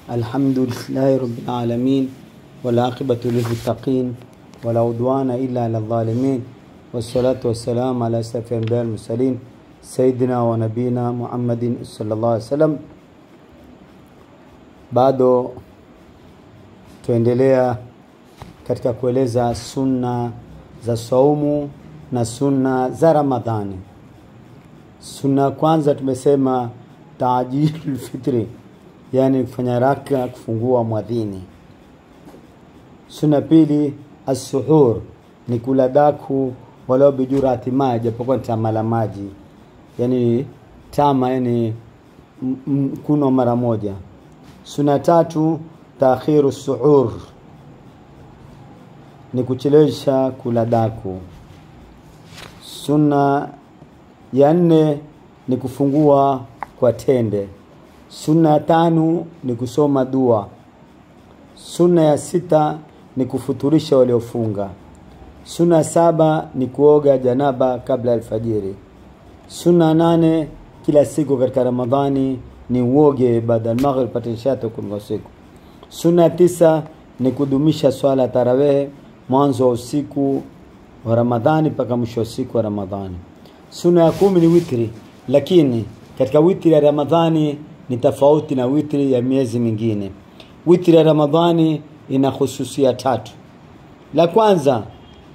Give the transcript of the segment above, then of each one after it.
الحمد لله رب العالمين والعاقبة للمتقين ولا عدوان إلا على الظالمين والصلاة والسلام على أشرف الأنبياء والمرسلين سيدنا ونبينا محمد صلى الله عليه وسلم. Bado tuendelea katika kueleza sunna za saumu na sunna za Ramadhani. Sunna kwanza tumesema taajilul fitri, yani kufanya haraka kufungua mwadhini. Sunna pili as-suhur, ni kula daku walau bijurati maji, japokuwa tamala maji, yani tama, yani kuno mara moja. Sunna tatu taakhiru suhur, ni kuchelewesha kula daku. Sunna ya nne ni kufungua kwa tende. Sunna ya tano ni kusoma dua. Sunna ya sita ni kufuturisha waliofunga. Sunna ya saba ni kuoga janaba kabla alfajiri. Sunna nane kila siku katika Ramadhani ni uoge baada ya maghrib pata ishato kwa siku. Sunna tisa ni kudumisha swala tarawih mwanzo wa usiku wa Ramadhani mpaka mwisho wa usiku wa Ramadhani. Sunna ya 10 ni witri, lakini katika witri ya Ramadhani ni tofauti na witri ya miezi mingine. Witri ya Ramadhani ina hususia tatu. La kwanza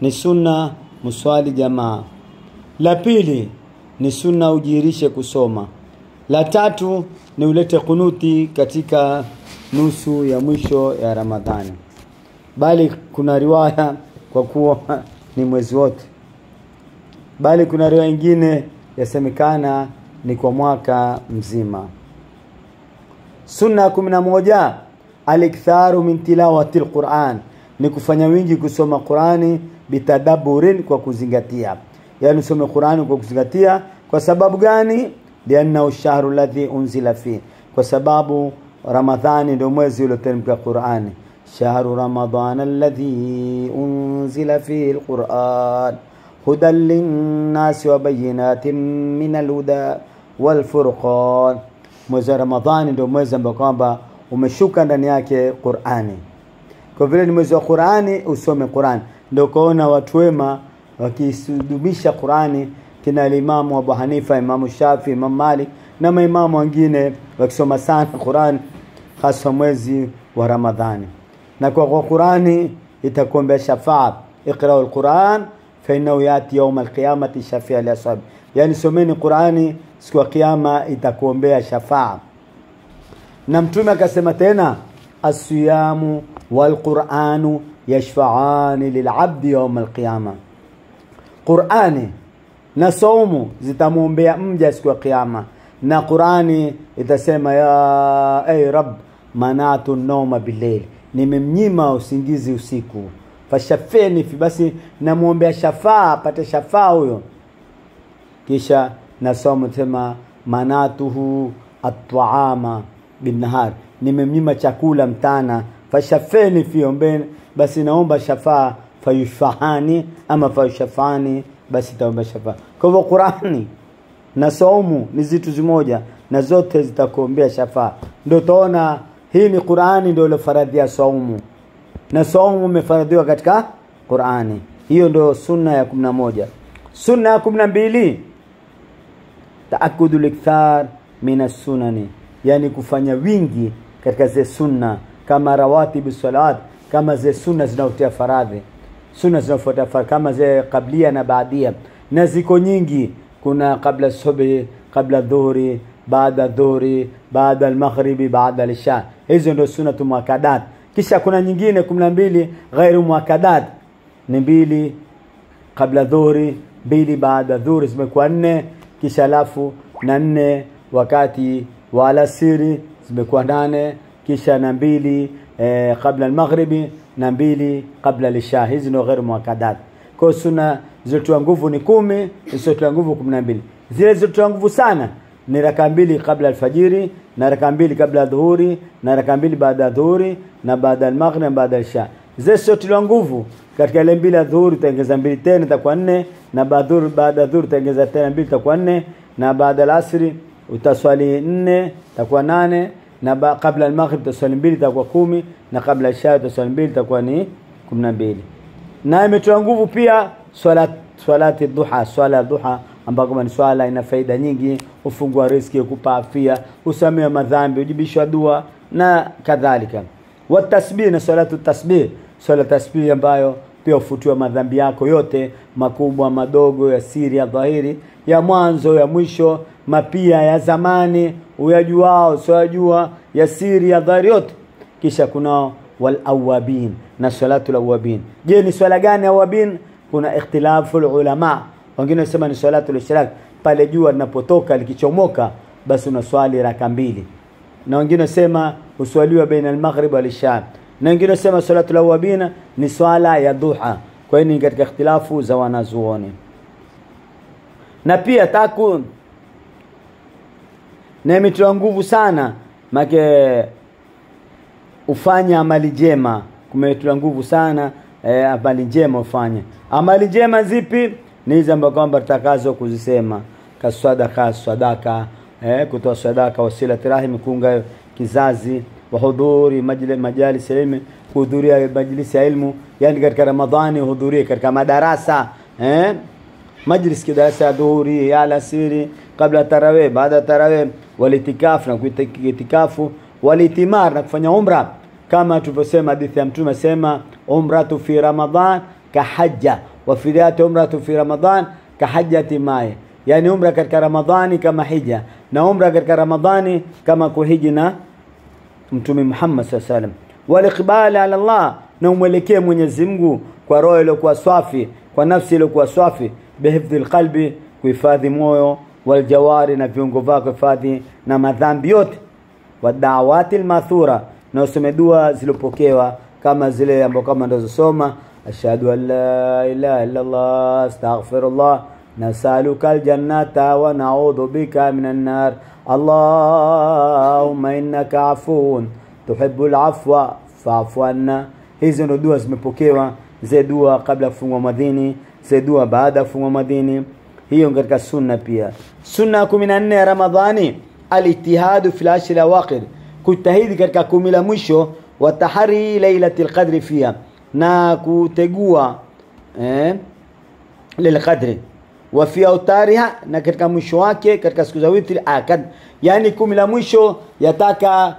ni sunna muswali jamaa. La pili ni sunna ujirishe kusoma. La tatu ni ulete kunuti katika nusu ya mwisho ya Ramadhani. Bali kuna riwaya kwa kuwa ni mwezi wote. Bali kuna riwaya nyingine yasemekana ni kwa mwaka mzima. Sunna 11 al-iktharu min tilawati al-Qur'an, ni kufanya wingi kusoma Qur'ani bitadabburin, kwa kuzingatia. Yani usome Qur'ani kwa kuzingatia. Kwa sababu gani? Lianna ash-shahru alladhi unzila fi, kwa sababu Ramadhani ndio mwezi ulioteremka Qur'ani. Shahru Ramadhan alladhi unzila fi al-Qur'an hudan lin-nasi wa bayyinatin min al-huda wal-furqan. Mwezi wa Ramadhani ndio mwezi ambao kwamba umeshuka ndani yake Qur'ani. Kwa vile ni mwezi wa Qur'ani, usome Qur'ani. Ndio kuona watu wema wakisudumisha Qur'ani, kina Imam Abu Hanifa, Imam Shafi, Imam Malik na maimamu wengine wakisoma sana Qur'ani hasa mwezi wa Ramadhani. Na kwa Qur'ani itakuombea shafa'a. Iqra al-Qur'an fa innahu yati yawm al-qiyamati shafi'a li ashab. Yani someni Qur'ani, siku ya kiyama itakuombea shafa'a. Na Mtume akasema tena as-siyamu wal-Qur'anu yashfa'ani lil-'abdi yawm al-qiyama. Qur'ani na saumu zitamuombea mja siku ya kiyama. Na Qur'ani itasema ya ay Rabb manatu an-nawma bil-layl, nimemnyima usingizi usiku, fashafeni fi, basi namuombea shafaa, pate shafaa huyo. Kisha nasoma tena manatuhu at-ta'ama bin-nahar, nimemnyima chakula mtana, fashafeni fi, ombeni, basi naomba shafaa, fayushfahani ama fayushafani, basi taomba shafaa. Kwa hivyo Qur'ani na saumu ni zitu zimoja, na zote zitakuombea shafaa. Ndio tuona hii ni Qur'ani ndio ilifaradhia saumu, na saumu imefaradhiwa katika Qur'ani. Hiyo ndio sunna ya 11. Sunna ya 12 taakudul ikthar min as-sunani, yani kufanya wingi katika zile sunna kama rawatib salat, kama zile sunna zinazotia faradhi, sunna zinazofuata faradhi kama zile kablia na baadia, na ziko nyingi. Kuna kabla subhi, kabla dhuhuri, baada dhuhuri, baada al-maghribi, baada al-isha. Hizo ndio sunatu muakkadat. Kisha kuna nyingine 12 ghairu muakkadat, ni 2 kabla dhuhuri, 2 baada dhuhuri, zimekuwa 4. Kisha alafu na 4 wakati wa alasiri, zimekuwa 8. Kisha na 2 kabla al-maghribi, na 2 kabla al-isha. Hizi ndio ghairu muakkadat. Kwa sunna zotoa nguvu ni 10, zotoa nguvu 12. Zile zotoa nguvu sana ni raka 2 kabla alfajiri, na raka 2 kabla dhuhuri, na raka 2 baada dhuhuri, na baada al-maghrib, na baada al-isha. Zile zotoa nguvu katika ile 2 ya dhuhuri utaongeza 2 tena itakuwa 4, na baada dhuhuri utaongeza tena 2 itakuwa 4, na baada al-asri utaswali 4 itakuwa 8, na kabla al-maghrib utaswali 2 itakuwa 10 na kabla isha utaswali 2 itakuwa ni 12. Na imetoa nguvu pia swalati duha, swala duha ambako ni swala ina faida nyingi, ufungua riziki, kukupa afya, usamea madhambi, ujibishwa dua na kadhalika. Wa tasbih na salatu tasbih, swala tasbih ambayo pia ufutiwa madhambi yako yote, makubwa madogo, ya siri ya dhahiri, ya mwanzo ya mwisho, mapia ya zamani uyajuao usiyojua, ya siri ya dhahiri yote. Kisha kuna wal awabin na salatu al awabin. Je, ni swala gani awabin? Kuna ikhtilafu ulama. Wengine wanasema ni salatu al-ishraq, pale jua linapotoka likichomoka basi unaswali raka 2. Na wengine wanasema uswaliwa baina al-maghrib wal isha. Na wengine wanasema salatu al-awabin ni swala ya duha. Kwa hiyo ni katika ikhtilafu za wanazuoni. Na pia na imetoa nguvu sana make ufanya amali njema, kumetoa nguvu sana amali njema ufanye. Amali njema zipi? Ni hizo ambazo kwamba tutakazo kuzisema, sadaka, kutoa sadaka, wasila rahim, kuunga kizazi, wa hudhuri majalis ilmu, kuhudhuria majlis ya ilmu, yani katika Ramadhani hudhuria katika madarasa, majlis kidarasa dhuhuri ya alasiri, kabla tarawih, baada tarawih, walitikaf na kuitikafu, walitimar na kufanya umra, kama tulivyosema hadithi ya Mtume sema umratu fi Ramadhan ka hajja wa fidiyatu umratu fi Ramadhan ka hajjati mai, yani umra katika Ramadhani kama hija na umra katika Ramadhani kama kuhiji na Mtume Muhammad sallallahu alaihi wasallam. Waliqbali ala Allah, na umwelekee Mwenyezi Mungu kwa roho iliyokuwa safi, kwa nafsi iliyokuwa safi, bihifdhil qalbi, kuhifadhi moyo, wal jawari na viungo vyako hifadhi na madhambi yote, wa da'awatil mathura, na usome dua zilopokewa kama zile ambazo kama ndozosoma ashhadu an la ilaha illa Allah astaghfirullah nasaluka aljannata wa na'udhu bika minan nar Allahumma innaka afuun tuhibbul afwa fa'fu anna. Hizo ndo dua zimepokewa, zile dua kabla kufungwa madhini, zile dua baada kufungwa madhini. Hiyo katika sunna pia. Sunna 14 ya Ramadhani al-ijtihadu fil ashr al-awaqir, kujitahidi katika 10 la mwisho, wa tahari lailatul qadri fiha, na kutegua lil qadri wa fi autariha, na katika mwisho wake katika siku za witri akad, yani 10 la mwisho yataka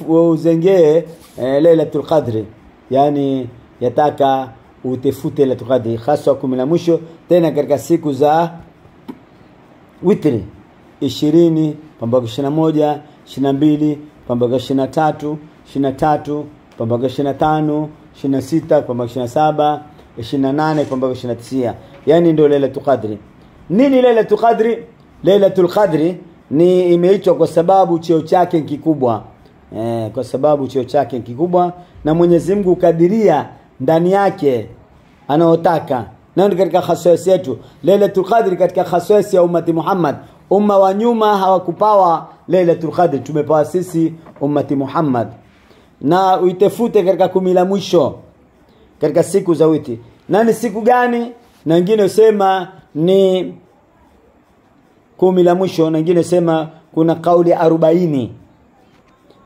uzengee lailatul qadri, yani yataka utefute lailatul qadri hasa 10 la mwisho, tena katika siku za witri 20 mpaka 21, 22 mpaka 23, 23 mpaka 25, 26 mpaka 27, 28 mpaka 29, yani ndio lailatul qadri. Nini lailatul qadri? Lailatul qadri ni imeitwa kwa sababu cheo chake kikubwa, kwa sababu cheo chake kikubwa, na Mwenyezi Mungu kadiria ndani yake anaotaka. Na katika khaswasi yetu lailatul qadri, katika khaswasi ya ummati Muhammad, umma wa nyuma hawakupawa lailatul qadri, tumepawa sisi ummati Muhammad. Na uitefute katika 10 la mwisho katika siku za witri. Na ni siku gani? Na wengine usema ni 10 la mwisho, na wengine usema kuna kauli 40.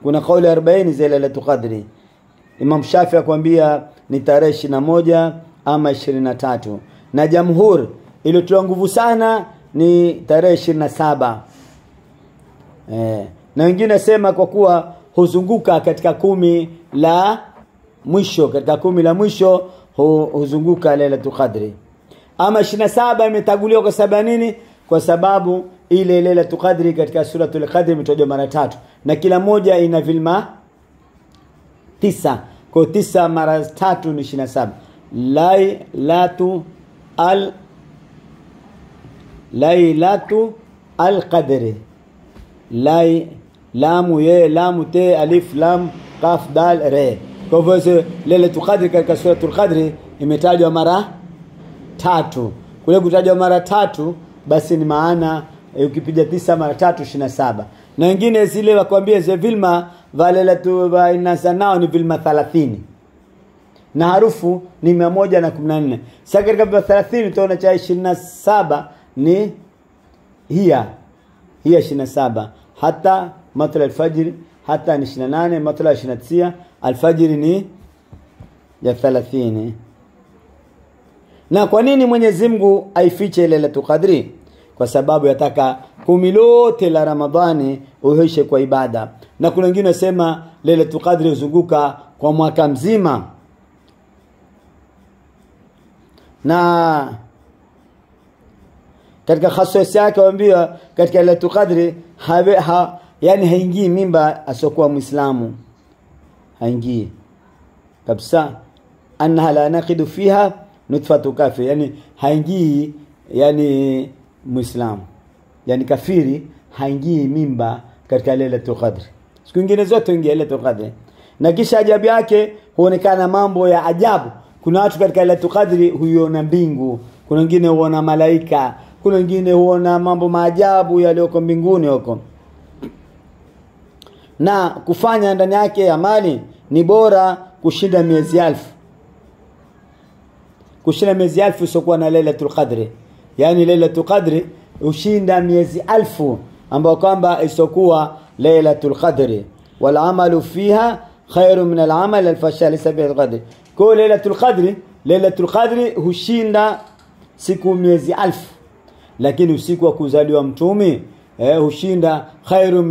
Kuna kauli 40 za lailatul qadri. Imam Shafi akwambia ni tarehe 21 ama 23, na jamhur iliyotoa nguvu sana ni tarehe 27. Na wengine sema kwa kuwa huzunguka katika 10 la mwisho, katika 10 la mwisho huzunguka lailatul qadri. Ama 27 imetaguliwa kwa sababu nini? Kwa sababu ile lailatul qadri katika suratul qadri imetajwa mara 3, na kila moja ina vilma 9. Kwa 9 mara 3 ni 27. Lailatu al-qadri. Lamu ye, lamu te, alif lam qaf dal re. Kwa hivyo lailatul qadri katika suratul qadri imetajwa mara 3. Kule kutajwa mara 3 basi ni maana ukipiga 9 mara 3 27. Na wengine zile wakwambia zile vilma valelatu va inasanao ni vilma 30. Na harufu ni 114. Sasa katika 30 utaona cha 27 ni hiya 27. Hata matla al-fajr hata ni 28, matla 29, alfajiri ni ya 30. Na kwa nini Mwenyezi Mungu aifiche Lailatul Qadri? Kwa sababu yataka 10 lote la Ramadhani uhishe kwa ibada. Na kuna wengine wasema Lailatul Qadri huzunguka kwa mwaka mzima. Na katika khaswasa yake waambia katika Lailatul Qadri yani haingii mimba asokuwa Muislamu, haingii kabisa. Annaha la naqidu fiha nutfatu kafir, yani haingii yani Muislamu, yani kafiri haingii mimba katika Lailatul Qadri. Siku nyingine zote ingia Lailatul Qadri. Na kisha ajabu yake huonekana mambo ya ajabu. Kuna watu katika Lailatul Qadri huiona mbingu, kuna wengine huona malaika, kuna wengine huona mambo maajabu yaliyoko mbinguni huko. Na kufanya ndani yake amali ni bora kushinda miezi 1000. Kushinda miezi 1000 usiokuwa na Lailatul Qadri. Yani Lailatul Qadri ushinda miezi 1000 ambao kwamba isokuwa Lailatul Qadri. Wal amalu fiha khairu min al amal al fashal sabil qadri. Kwa Lailatul Qadri hushinda siku miezi 1000. Lakini usiku wa kuzaliwa mtume hushinda khairu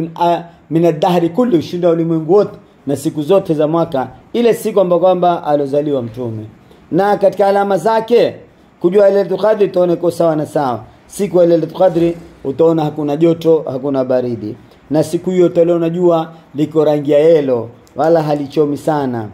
min ad-dahri kulli, hushinda ulimwengu wote na siku zote za mwaka, ile siku ambayo kwamba alozaliwa mtume. Na katika alama zake kujua Lailatul Qadri utaona iko sawa na sawa. Siku ya Lailatul Qadri utaona hakuna joto, hakuna baridi. Na siku hiyo utaona unajua liko rangi ya yellow, wala halichomi sana,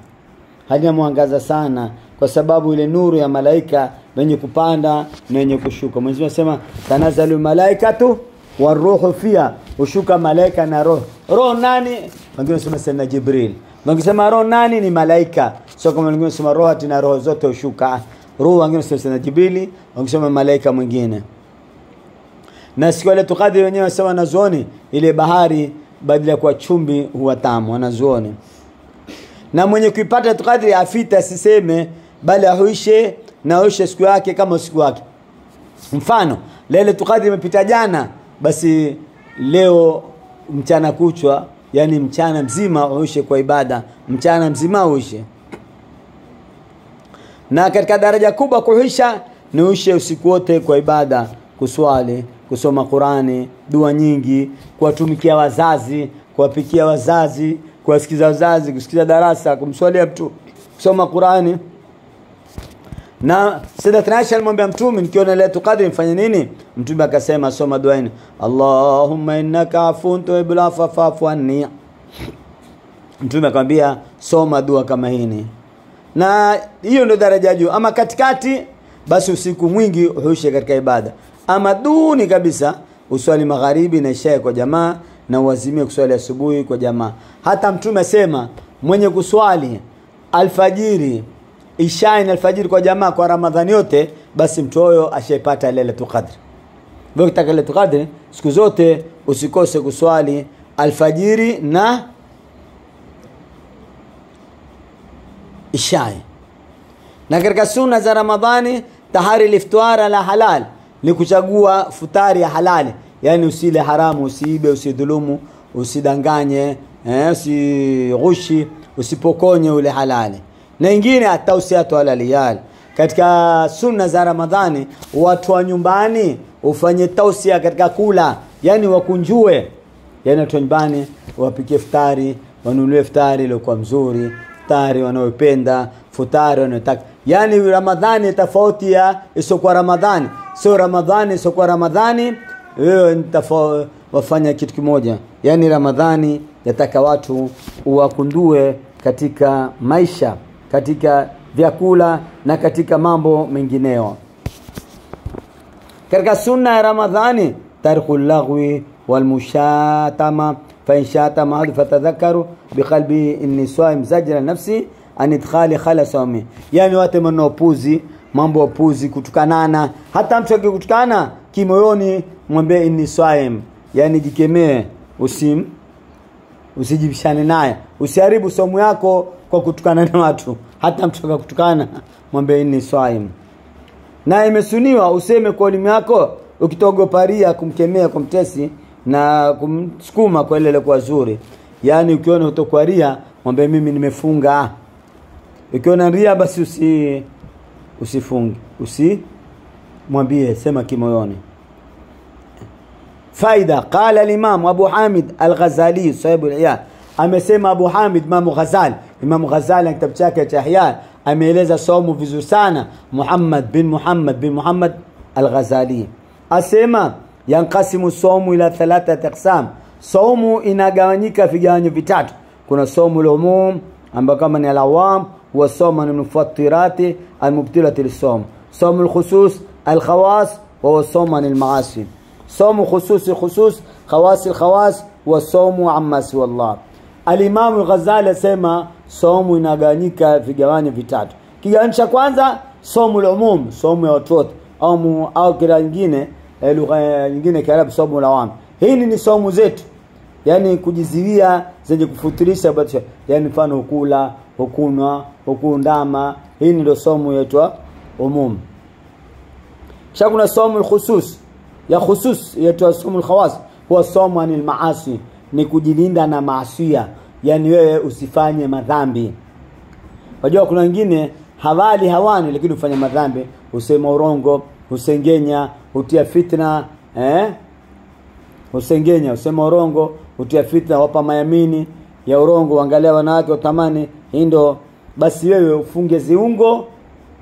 halina mwangaza sana, kwa sababu ile nuru ya malaika wenye kupanda na wenye kushuka. Mwenyezi Mungu anasema tanazalu malaikatu waruhu fiha, ushuka malaika na roho. Roho nani? Wengine wanasema sana Jibril, wangesema roho nani? Ni malaika. Sio kama wengine wanasema roho na roho zote ushuka. Roho wengine wanasema sana Jibril, wangesema malaika mwingine. Na siku ile tukadiri wenyewe wanasema wanazuoni ile bahari badala kwa chumvi huwa tamu, wanazuoni. Na mwenye kuipata tukadiri afita asiseme, bali ahuishe na ahuishe siku yake kama siku yake. Mfano Lailatul Qadri imepita jana, basi leo mchana kuchwa, yani mchana mzima uishe kwa ibada, mchana mzima uishe. Na katika daraja kubwa kuisha ni uishe usiku wote kwa ibada, kuswali, kusoma Qur'ani, dua nyingi, kuwatumikia wazazi, kuwapikia wazazi, kuwasikiza wazazi, kusikiza darasa, kumswalia mtu, kusoma Qur'ani. Na Sayyidat Aisha alimwambia Mtume, nikiona Lailatul Qadri mfanye nini? Mtume akasema soma dua hii, Allahumma innaka afuwun tuhibbul afwa fa'fu anni. Mtume akamwambia soma dua kama hii. Na hiyo ndio daraja juu. Ama katikati basi usiku mwingi uishe katika ibada. Ama duni kabisa uswali magharibi na isha kwa jamaa, na uazimie kuswali asubuhi kwa jamaa. Hata Mtume asema mwenye kuswali alfajiri, isha na alfajiri kwa jamaa kwa Ramadhani yote, basi mtu huyo ashapata Lailatul Qadri. Wewe ukitaka Lailatul Qadri siku zote usikose kuswali alfajiri na isha. Na katika sunna za Ramadhani tahari liftwara la halal, ni kuchagua futari ya halali, yani usile haramu, usiibe, usidhulumu, usidanganye, usighushi, usipokonye ule halali. Na ingine atausiatu ala liyal. Katika sunna za Ramadhani watu wa nyumbani ufanye tausia katika kula, yani wakunjue, yani watu wa nyumbani wapikie futari, wanunulie futari ile kwa mzuri, futari wanaopenda, futari wanataka. Yani Ramadhani tofauti ya isokuwa Ramadhani. Sio Ramadhani isokuwa Ramadhani wewe wafanya kitu kimoja. Yani Ramadhani yataka watu uwakundue katika maisha, katika vyakula na katika mambo mengineo. Katika sunna ya Ramadhani tarkul lagwi wal mushatama, fa in shatama hadi fatadhakaru biqalbi inni saim zajra nafsi an idkhali khalasami. Yani watu mnaopuzi mambo opuzi, kutukanana. Hata mtu akikutukana kimoyoni mwambie inni saim, yani jikemee, usijibishane naye, usiharibu somo yako kwa kutukana na watu. Hata mtu akakutukana mwambie inni saim. Na imesuniwa useme kwa ulimi yako ukitogoparia kumkemea, kumtesi na kumsukuma kwa ile kwa zuri. Yani ukiona utakuwa ria, mwambie mimi nimefunga. Ukiona ria basi usifunge. Mwambie, sema kimoyoni. Faida, qala al-Imam Abu Hamid al-Ghazali sahibu al-Ihya. Amesema Abu Hamid Imam Ghazali. Imam Ghazali kitabu chake cha Ihya ameeleza saumu vizuri sana. Muhammad bin Muhammad al-Ghazali asema yanqasimu saumu ila 3 aqsam. Saumu inagawanyika vigawanyo vitatu. Kuna saumu al-umum ambayo kama ni al-awam, wa saumu al-mufattirati al-mubtilati lis-sawm. Saumu al-khusus al-khawas wa saumu al-maasi. Saumu khusus khawas wa saumu amma siwa Allah. Al-Imam al-Ghazali asema saumu inagawanyika vigawanyo vitatu. Kigawanyo cha kwanza saumu al-umum, saumu ya watu wote, au kila nyingine lugha nyingine Kiarabu saumu al-awam. Hii ni saumu zetu, yani kujiziwia zenye kufutirisha, yani mfano hukula, hukunwa, hukundama. Hii ndio saumu yetu umum. Kisha kuna saumu al-khusus, ya khusus yetu saumu al-khawas, huwa saumu anil maasi, ni kujilinda na maasiya, yani wewe usifanye madhambi. Wajua kuna wengine hawani lakini ufanya madhambi, usema urongo, usengenya, utia fitna, usengenya, usema urongo, utia fitna, wapa mayamini ya urongo, angalia wanawake utamani. Ndio basi wewe ufunge ziungo,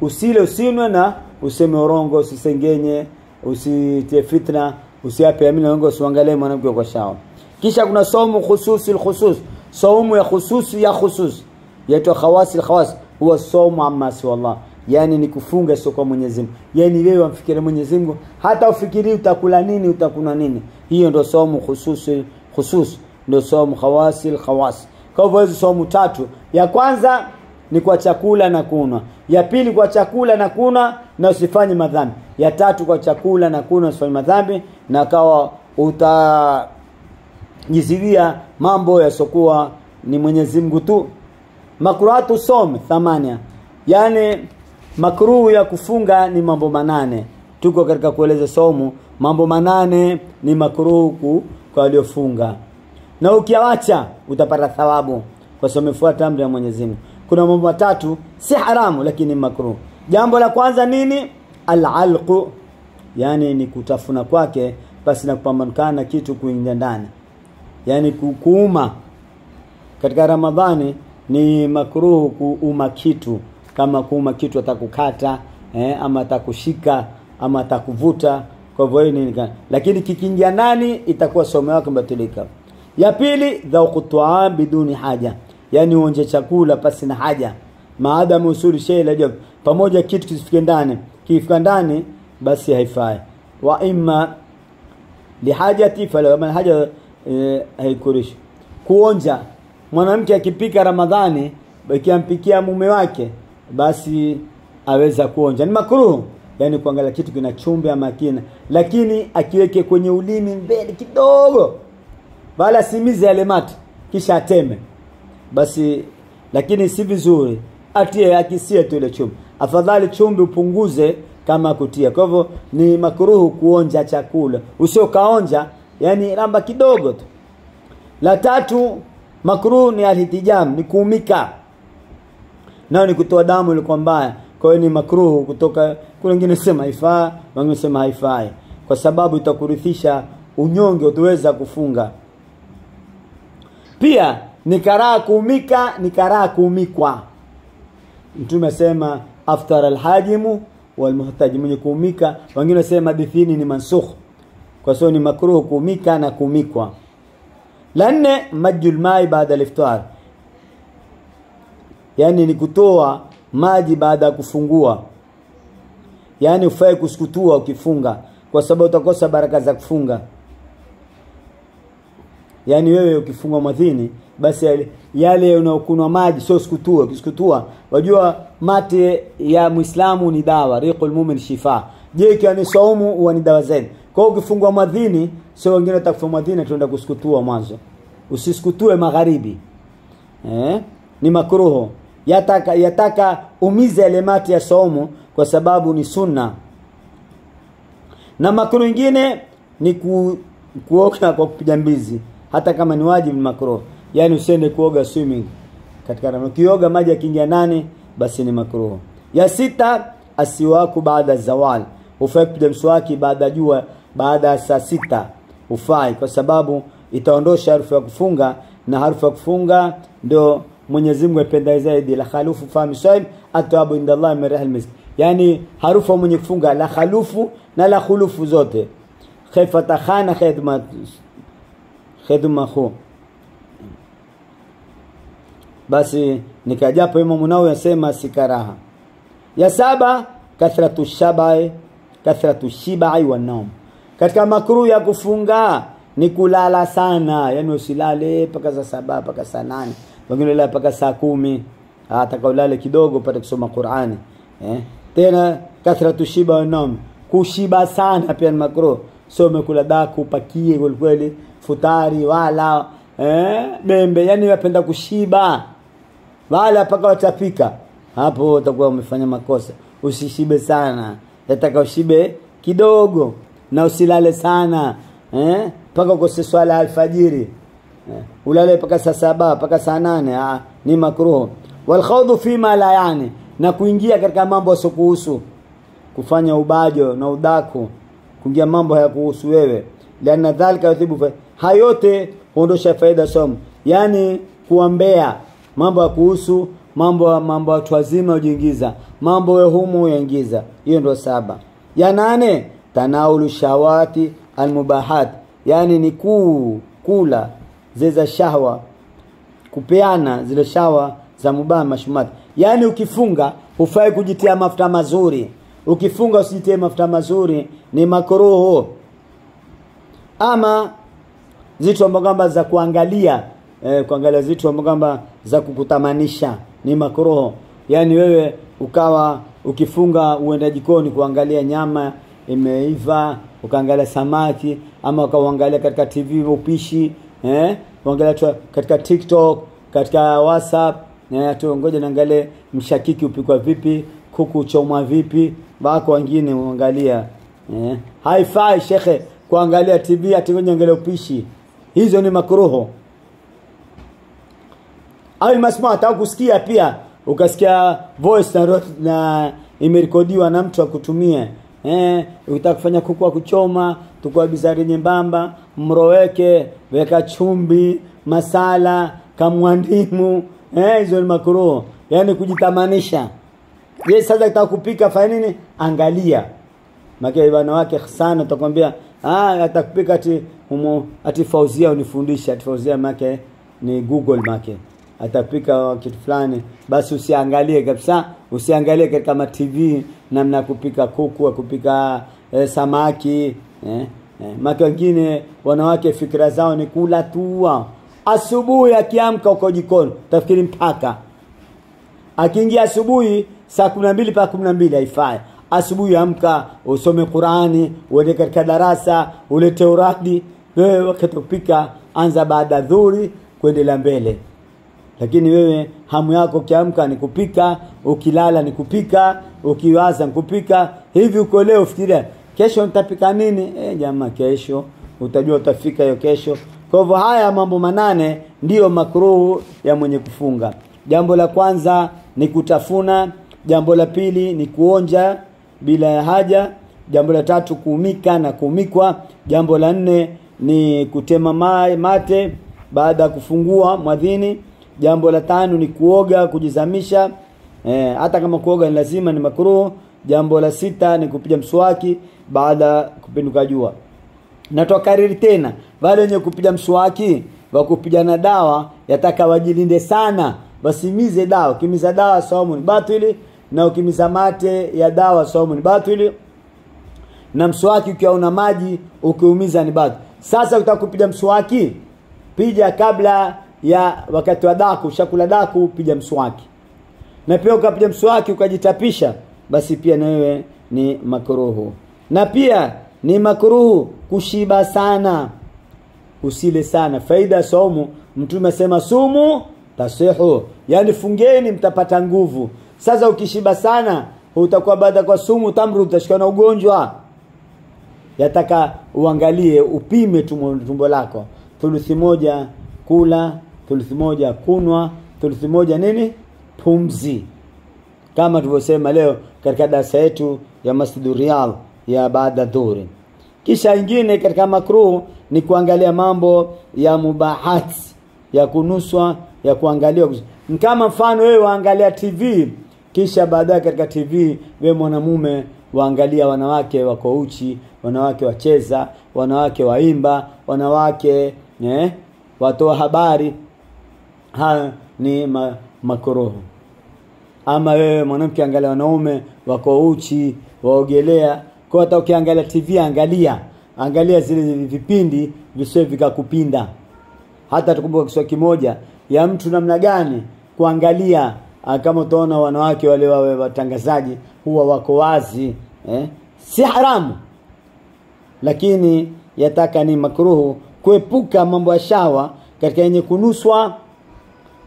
usile usinwe na useme urongo, usisengenye, usitie fitna, usiape yamini urongo, usiangalie mwanamke kwa shao. Kisha kuna saumu khususil khusus, saumu ya khusus yaitwa khawasil khawas, huwa saumu amma siwa Allah, yani ni kufunga sio kwa Mwenyezi Mungu. Yani wewe umfikirie Mwenyezi Mungu, hata ufikiri utakula nini, utakuna nini. Hiyo ndio saumu khusus, ndio saumu khawasil khawas. Kwa hivyo hizo saumu tatu, ya kwanza ni kwa chakula na kunwa, ya pili kwa chakula na kunwa na usifanye madhambi, ya tatu kwa chakula na kunwa usifanye madhambi, na kawa utajiziwia mambo yasokuwa ni Mwenyezi Mungu tu. Makruhatu som 8, yani makruhu ya kufunga ni mambo 8. Tuko katika kueleza saumu, mambo 8 ni makruhu kwa waliofunga, na ukiacha utapata thawabu kwa sababu umefuata amri ya Mwenyezi Mungu. Kuna mambo 3 si haramu lakini makruhu. Jambo la kwanza nini? Al-alqu, yani ni kutafuna kwake basi na kupambanuka kitu kuingia ndani, yani kuuma. Katika Ramadhani ni makruhu kuuma kitu, kama kuuma kitu atakukata, ama atakushika, ama atakuvuta. Kwa hivyo nini? Lakini kikiingia ndani itakuwa somo yako mbatilika. Ya pili dhauqtu'a biduni haja, yani uonje chakula pasi na haja, maadamu usuli shay la jab, pamoja kitu kisifike ndani, kifika ndani basi haifai. Wa imma lihajati fala man haja haikurish. Kuonja, mwanamke akipika Ramadhani akimpikia mume wake basi aweza kuonja, ni makruh, yani kuangalia kitu kina chumbe ama kina, lakini akiweke kwenye ulimi mbele kidogo, bala simize yale mate kisha ateme basi, lakini si vizuri atie akisia tu ile chumbe. Afadhali chumbe upunguze kama kutia. Kwa hivyo ni makruhu kuonja chakula, usio kaonja, yani ramba kidogo tu. La tatu makruhu ni alhitijam, ni kuumika, nao ni kutoa damu ile kwa mbaya. Kwa hiyo ni makruhu kutoka. Kuna wengine sema haifai, wengine sema haifai kwa sababu itakurithisha unyonge, utaweza kufunga. Pia ni karaha kuumika, ni karaha kuumikwa. Mtume asema aftara alhajimu walmuhtaj, mwenye kuumika. Wengine sema hadithi ni mansukh, kwa sababu ni makruh kuumika na kuumikwa. La 4 majul mai baada al-iftar, yani ni kutoa maji baada ya kufungua, yani ufai kusukutua ukifunga kwa sababu utakosa baraka za kufunga. Yani wewe ukifunga mwadhini basi yale unaokunwa maji sio sukutua. Ukisukutua, wajua mate ya Muislamu ni dawa, riqul mu'min shifa. Je, ikiwa ni saumu huwa ni dawa zaidi. Kwa hiyo ukifungwa mwadhini, sio wengine watakufunga mwadhini tuenda kusukutua mwanzo. Usisukutue magharibi. Ni makruho. Yataka umize yale mate ya saumu kwa sababu ni sunna. Na makruho nyingine ni kuoka kwa kupiga mbizi, hata kama ni wajibu ni makruh. yani usiende kuoga swimming katika Ramadhani. Ukioga maji yakiingia nani basi ni makruh. Ya 6 asiwaku baada zawal, ufai kupiga mswaki baada jua, baada saa 6 ufai, kwa sababu itaondosha harufu ya kufunga, na harufu ya kufunga ndio Mwenyezi Mungu apenda zaidi. La khalufu fami saim atabu inda Allah min rihil misk, yani harufu mwenye kufunga la khalufu na la khulufu zote. Khifata khana khidma khu, basi nikajapo Imam Nawawi yasema sikaraha. Ya 7 kathratu shibai wa naum. Katika makruh ya kufunga ni kulala sana, yani usilale paka saa 7 paka saa 8, wengine lala paka saa 10, hata ulale kidogo upate kusoma Qur'ani. Tena kathratu shiba wa naum, kushiba sana pia ni makruh. Sio umekula daku pakie kweli futari wala bembe, yani unapenda kushiba wala paka watapika, hapo utakuwa umefanya makosa. Usishibe sana, nataka ushibe kidogo, na usilale sana paka ukose swala alfajiri, ulale paka saa 7 paka saa 8, ni makruh. Wal khawdu fima la yani, na kuingia katika mambo yasiokuhusu, kufanya ubajo na udaku, kuingia mambo hayakuhusu wewe, liana dhalika yuthibu, hayote huondosha faida somo, yani kuambea mambo ya kuhusu mambo watu wazima ujiingiza, mambo wewe humo uingiza. Hiyo ndio 7. Ya 8 tanaulu shawati almubahat, yani ni kula zile shahwa, kupeana zile shahwa za mubah mashmumat. Yani ukifunga hufai kujitia mafuta mazuri, ukifunga usijitie mafuta mazuri, ni makruh. Ama zitu mbogamba za kuangalia kuangalia zitu mbogamba za kukutamanisha ni makruh. Yani wewe ukawa ukifunga uenda jikoni kuangalia nyama imeiva, ukaangalia samaki, ama ukaangalia katika TV upishi, uangalia katika TikTok, katika WhatsApp, tu ngoja naangalie mshakiki upikwa vipi, kuku chomwa vipi, wako wengine uangalia. Haifai shekhe kuangalia TV ati ngoja angalia upishi, hizo ni makruh. Au masmaa au kusikia pia, ukasikia voice na imerekodiwa na mtu akutumie, ukitaka kufanya kuku wa kuchoma, tukua bizari nyembamba, mroweke, weka chumbi, masala, kamwandimu, hizo ni makruh, yani kujitamanisha. Je, sasa ukitaka kupika fanya nini? Angalia. Maki bwana wake sana utakwambia atakupika ati Fauzia unifundisha, ati Fauzia make ni Google make, atapika kitu fulani, basi usiangalie kabisa, usiangalie katika TV namna kupika kuku, kupika samaki. Maki wengine wanawake fikra zao ni kula tu. Asubuhi akiamka uko jikoni tafikiri mpaka akiingia asubuhi saa 12 mpaka 12 haifai. Asubuhi amka usome Qur'ani, uende katika darasa, ulete uradi. Wewe wakati kupika anza baada dhuhuri kuendelea mbele. Lakini wewe hamu yako kiamka ni kupika, ukilala ni kupika, ukiwaza ni kupika. Hivi uko leo fikiria kesho nitapika nini? Jamaa kesho utajua utafika hiyo kesho. Kwa hivyo haya mambo 8 ndiyo makruh ya mwenye kufunga. Jambo la kwanza ni kutafuna, jambo la pili ni kuonja bila ya haja, jambo la 3 kuumika na kuumikwa, jambo la 4 ni kutema mate baada ya kufungua mwadhini, jambo la 5 ni kuoga kujizamisha, hata kama kuoga ni lazima ni makruh, jambo la 6 ni kupiga mswaki baada kupinduka jua. Na tukariri tena, wale wenye kupiga mswaki wa kupiga na dawa yataka wajilinde sana, wasimize dawa. Ukimiza dawa saumu ni batili, na ukimiza mate ya dawa saumu ni batili, na mswaki ukiwa una maji ukiumiza ni batili. Sasa utakupiga mswaki, pija kabla ya wakati wa daku, shakula daku pija mswaki. Na pia ukapiga mswaki ukajitapisha, basi pia na wewe ni makruh. Na pia ni makruh kushiba sana, usile sana. Faida saumu, Mtume asema sumu tasihu, yani fungeni mtapata nguvu. Sasa ukishiba sana utakuwa baada kwa sumu tamru utashika na ugonjwa. Yataka uangalie, upime tumbo lako. Thuluthi moja kula, thuluthi moja kunwa, thuluthi moja nini? Pumzi. Kama tulivyosema leo katika darasa yetu ya Masjid Riyadh ya baada dhuhuri. Kisha ingine katika makruh ni kuangalia mambo ya mubahat, ya kunuswa, ya kuangalia. Kama mfano wewe waangalia TV, kisha baadaye katika TV wewe mwanamume waangalia wanawake wako uchi, wanawake wacheza, wanawake waimba, wanawake watoa habari, haya ni makruh. Ama wewe mwanamke angalia wanaume wako uchi, waogelea, kwa hata ukiangalia TV angalia zile vipindi visio vikakupinda. Hata tukumbuka kiswahili kimoja ya mtu namna gani kuangalia, kama utaona wanawake wale watangazaji huwa wako wazi, si haramu, lakini yataka ni makruhu kuepuka mambo ya shawa katika yenye kunuswa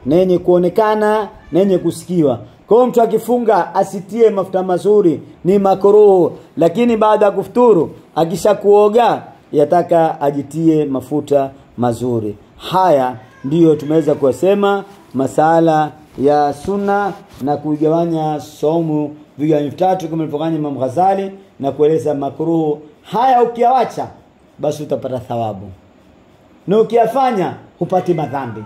na yenye kuonekana na yenye kusikiwa. Kwa mtu akifunga asitie mafuta mazuri, ni makruhu, lakini baada ya kufuturu akisha kuoga yataka ajitie mafuta mazuri. Haya ndiyo tumeweza kusema masala ya sunna na kuigawanya saumu vigawanyo vitatu kama alivyofanya Imam Ghazali na kueleza makruhu. Haya ukiawacha basi utapata thawabu, na ukiyafanya hupati madhambi.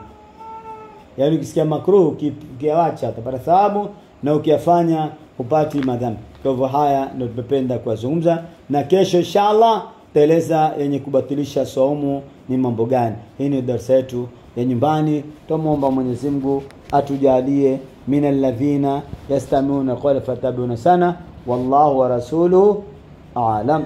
Yaani ukisikia makruh ukiawacha utapata thawabu, na ukiyafanya hupati madhambi. Kwa hivyo haya ndio tumependa kuwazungumza, na kesho inshallah taeleza yenye kubatilisha saumu ni mambo gani. Hii ni darasa yetu ya nyumbani. Tumuomba Mwenyezi Mungu atujalie minal ladhina yastami'una qawla fattabi'una sana, wallahu wa rasuluhu a'lam.